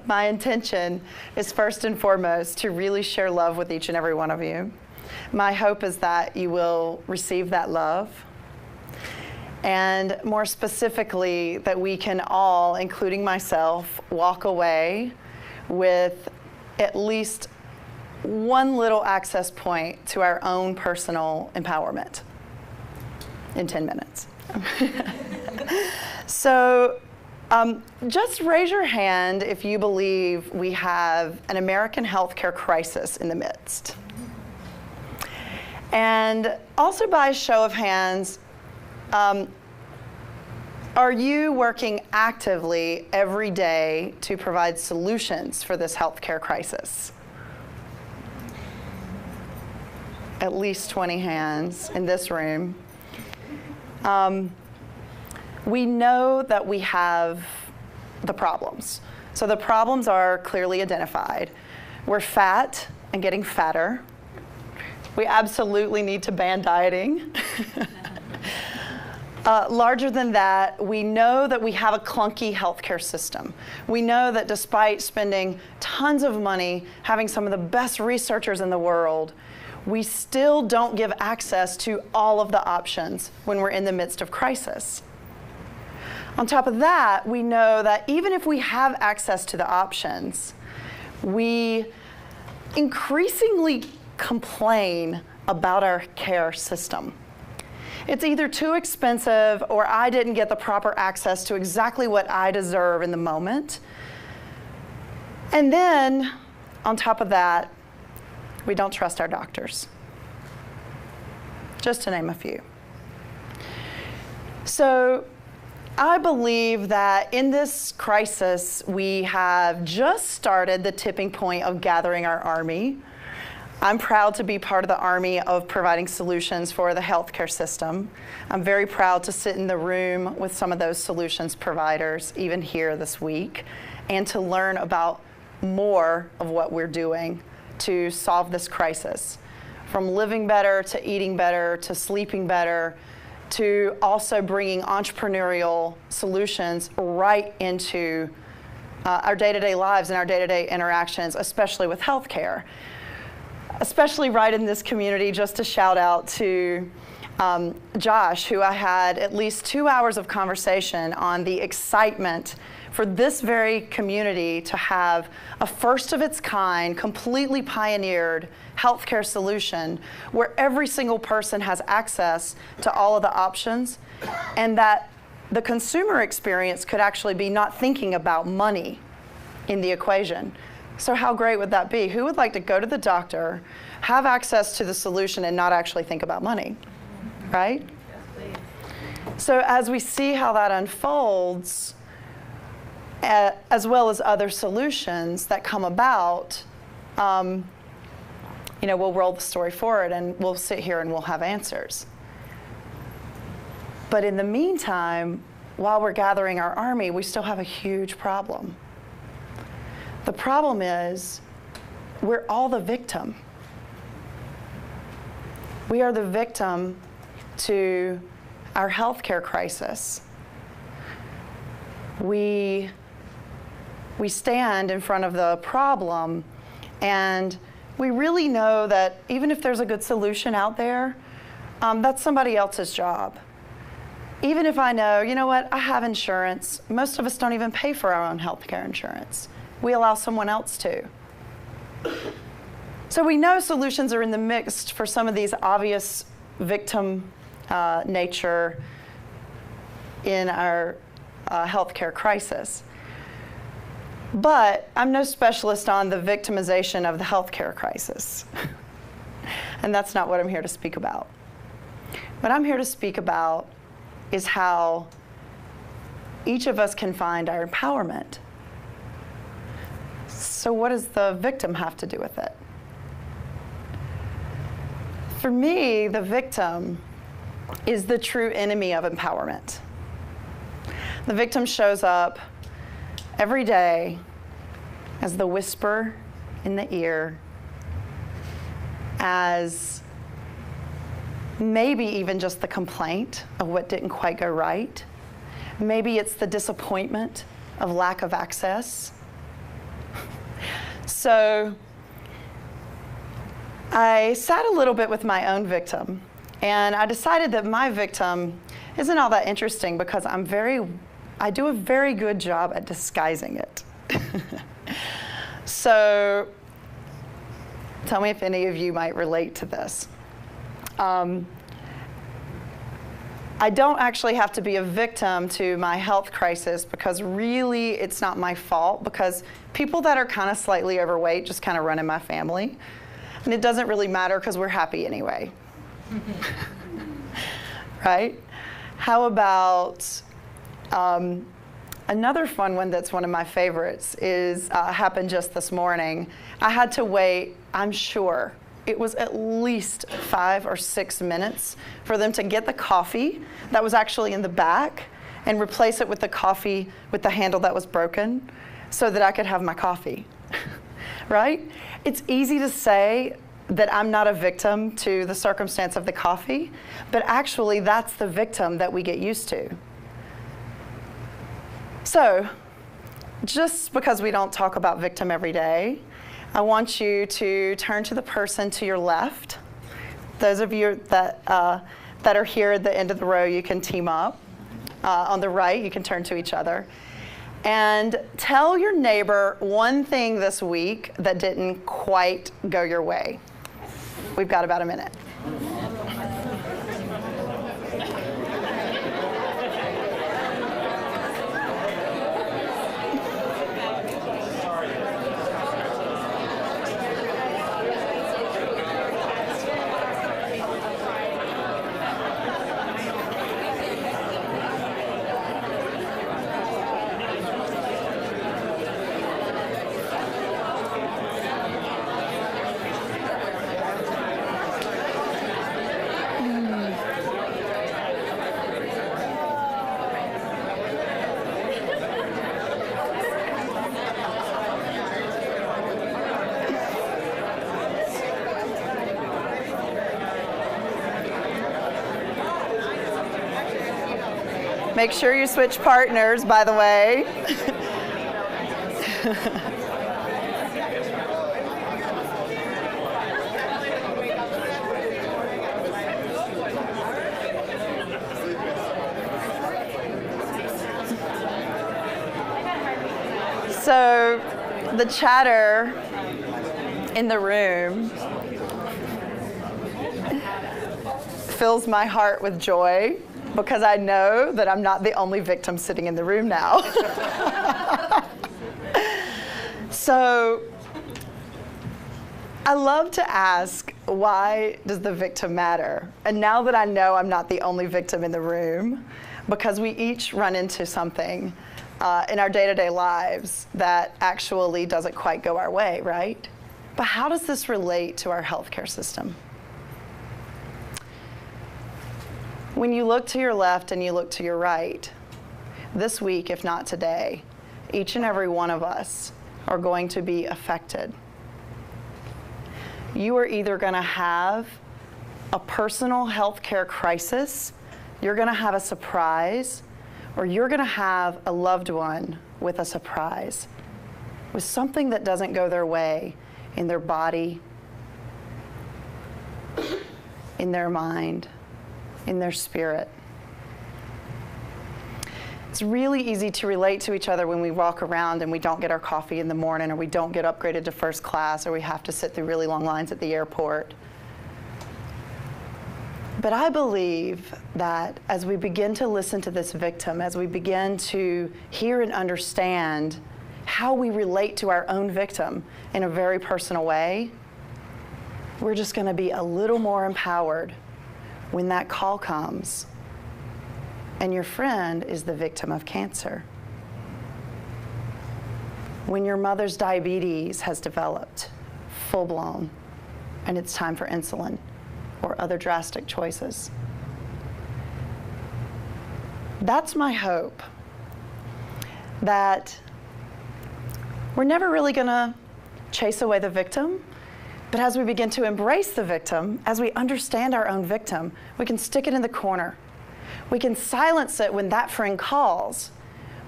My intention is first and foremost to really share love with each and every one of you. My hope is that you will receive that love, and more specifically, that we can all, including myself, walk away with at least one little access point to our own personal empowerment in 10 minutes. So just raise your hand if you believe we have an American healthcare crisis in the midst. And also by a show of hands, are you working actively every day to provide solutions for this healthcare crisis? At least 20 hands in this room. We know that we have the problems. So the problems are clearly identified. We're fat and getting fatter. We absolutely need to ban dieting. Larger than that, we know that we have a clunky healthcare system. We know that despite spending tons of money, having some of the best researchers in the world, we still don't give access to all of the options when we're in the midst of crisis. On top of that, we know that even if we have access to the options, we increasingly complain about our care system. It's either too expensive or I didn't get the proper access to exactly what I deserve in the moment. And then, on top of that, we don't trust our doctors. Just to name a few. So I believe that in this crisis, we have just started the tipping point of gathering our army. I'm proud to be part of the army of providing solutions for the healthcare system. I'm very proud to sit in the room with some of those solutions providers, even here this week, and to learn about more of what we're doing to solve this crisis. From living better to eating better to sleeping better, to also bringing entrepreneurial solutions right into our day-to-day lives and our day-to-day interactions, especially with healthcare. Especially right in this community, just a shout out to Josh, who I had at least 2 hours of conversation on the excitement for this very community to have a first of its kind, completely pioneered healthcare solution where every single person has access to all of the options, and that the consumer experience could actually be not thinking about money in the equation. So how great would that be? Who would like to go to the doctor, have access to the solution, and not actually think about money, right? So as we see how that unfolds, as well as other solutions that come about, we'll roll the story forward and we'll sit here and we'll have answers. But in the meantime, while we're gathering our army, we still have a huge problem. The problem is we're all the victim. We are the victim to our healthcare crisis. We stand in front of the problem, and we really know that even if there's a good solution out there, that's somebody else's job. Even if I know, you know what, I have insurance. Most of us don't even pay for our own healthcare insurance. We allow someone else to. So we know solutions are in the mix for some of these obvious victim nature in our healthcare crisis. But I'm no specialist on the victimization of the healthcare crisis. And that's not what I'm here to speak about. What I'm here to speak about is how each of us can find our empowerment. So what does the victim have to do with it? For me, the victim is the true enemy of empowerment. The victim shows up every day as the whisper in the ear, as maybe even just the complaint of what didn't quite go right. Maybe it's the disappointment of lack of access. So I sat a little bit with my own victim, and I decided that my victim isn't all that interesting because I do a very good job at disguising it. So tell me if any of you might relate to this. I don't actually have to be a victim to my health crisis because really it's not my fault, because people that are kind of slightly overweight just kind of run in my family. And it doesn't really matter because we're happy anyway. Right? How about another fun one that's one of my favorites is happened just this morning. I had to wait, I'm sure, it was at least 5 or 6 minutes for them to get the coffee that was actually in the back and replace it with the coffee with the handle that was broken so that I could have my coffee, right? It's easy to say that I'm not a victim to the circumstance of the coffee, but actually that's the victim that we get used to. So, just because we don't talk about victim every day, I want you to turn to the person to your left. Those of you that are here at the end of the row, you can team up. On the right, you can turn to each other. And tell your neighbor one thing this week that didn't quite go your way. We've got about a minute. Make sure you switch partners, by the way. So the chatter in the room fills my heart with joy, because I know that I'm not the only victim sitting in the room now. So I love to ask, why does the victim matter? And now that I know I'm not the only victim in the room, because we each run into something in our day-to-day lives that actually doesn't quite go our way, right? But how does this relate to our healthcare system? When you look to your left and you look to your right, this week, if not today, each and every one of us are going to be affected. You are either going to have a personal health care crisis, you're going to have a surprise, or you're going to have a loved one with a surprise, with something that doesn't go their way in their body, in their mind, in their spirit. It's really easy to relate to each other when we walk around and we don't get our coffee in the morning, or we don't get upgraded to first class, or we have to sit through really long lines at the airport. But I believe that as we begin to listen to this victim, as we begin to hear and understand how we relate to our own victim in a very personal way, we're just going to be a little more empowered when that call comes and your friend is the victim of cancer. When your mother's diabetes has developed full-blown and it's time for insulin or other drastic choices. That's my hope, that we're never really going to chase away the victim. But as we begin to embrace the victim, as we understand our own victim, we can stick it in the corner. We can silence it when that friend calls,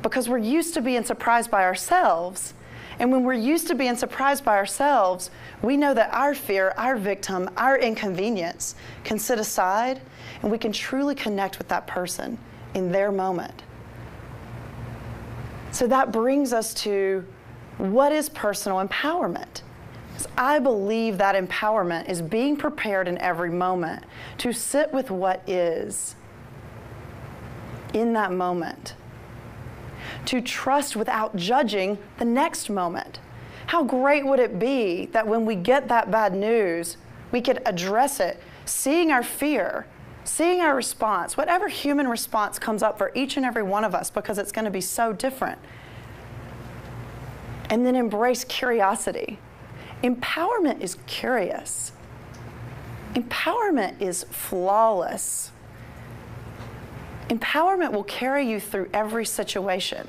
because we're used to being surprised by ourselves. And when we're used to being surprised by ourselves, we know that our fear, our victim, our inconvenience can sit aside and we can truly connect with that person in their moment. So that brings us to what is personal empowerment? Because I believe that empowerment is being prepared in every moment to sit with what is in that moment, to trust without judging the next moment. How great would it be that when we get that bad news, we could address it, seeing our fear, seeing our response, whatever human response comes up for each and every one of us, because it's going to be so different. And then embrace curiosity. Empowerment is curious. Empowerment is flawless. Empowerment will carry you through every situation.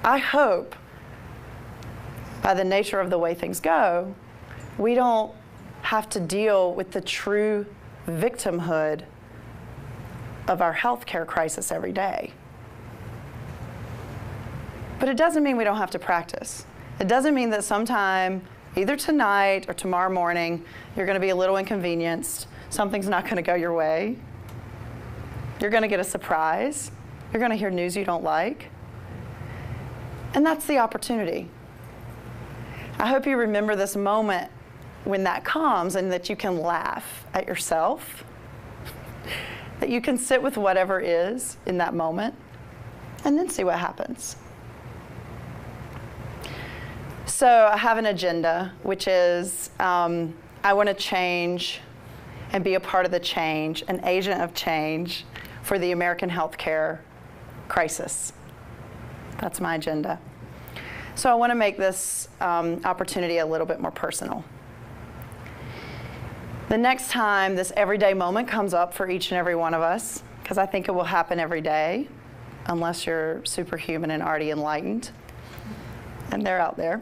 I hope, by the nature of the way things go, we don't have to deal with the true victimhood of our healthcare crisis every day. But it doesn't mean we don't have to practice. It doesn't mean that sometime, either tonight or tomorrow morning, you're going to be a little inconvenienced. Something's not going to go your way. You're going to get a surprise. You're going to hear news you don't like. And that's the opportunity. I hope you remember this moment when that comes and that you can laugh at yourself, that you can sit with whatever is in that moment, and then see what happens. So I have an agenda, which is I want to change and be a part of the change, an agent of change for the American healthcare crisis. That's my agenda. So I want to make this opportunity a little bit more personal. The next time this everyday moment comes up for each and every one of us, because I think it will happen every day, unless you're superhuman and already enlightened, and they're out there.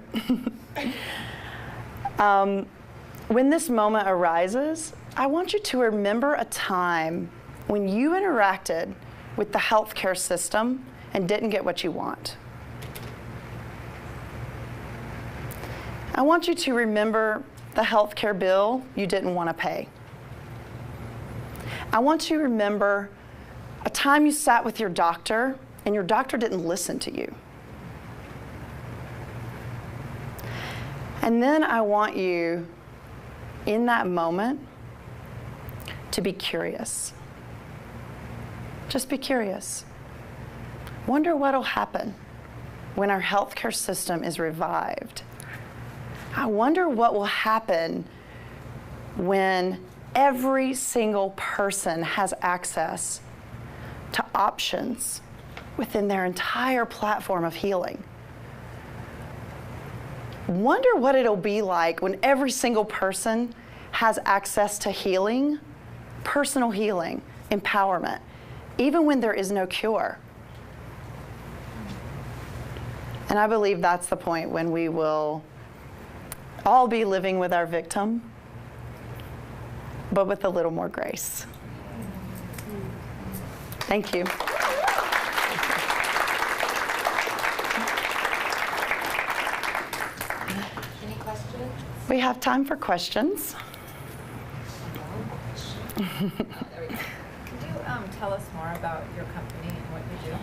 When this moment arises, I want you to remember a time when you interacted with the healthcare system and didn't get what you want. I want you to remember the healthcare bill you didn't want to pay. I want you to remember a time you sat with your doctor and your doctor didn't listen to you. And then I want you, in that moment, to be curious. Just be curious. Wonder what'll happen when our healthcare system is revived. I wonder what will happen when every single person has access to options within their entire platform of healing. Wonder what it'll be like when every single person has access to healing, personal healing, empowerment, even when there is no cure. And I believe that's the point when we will all be living with our victim, but with a little more grace. Thank you. Any questions? We have time for questions. There we go. Could you tell us more about your company and what you do?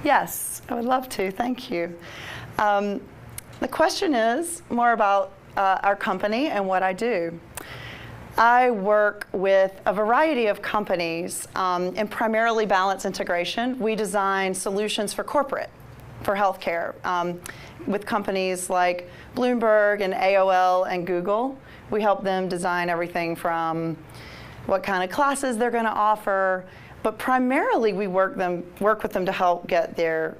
Yes, I would love to. Thank you. The question is more about our company and what I do. I work with a variety of companies in primarily balance integration. We design solutions for corporate, for healthcare, with companies like Bloomberg and AOL and Google. We help them design everything from what kind of classes they're going to offer, but primarily we work with them to help get their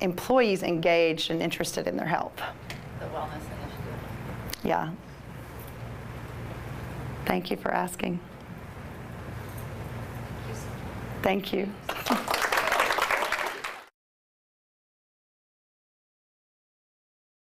employees engaged and interested in their health. The wellness initiative. Yeah. Thank you for asking. Thank you.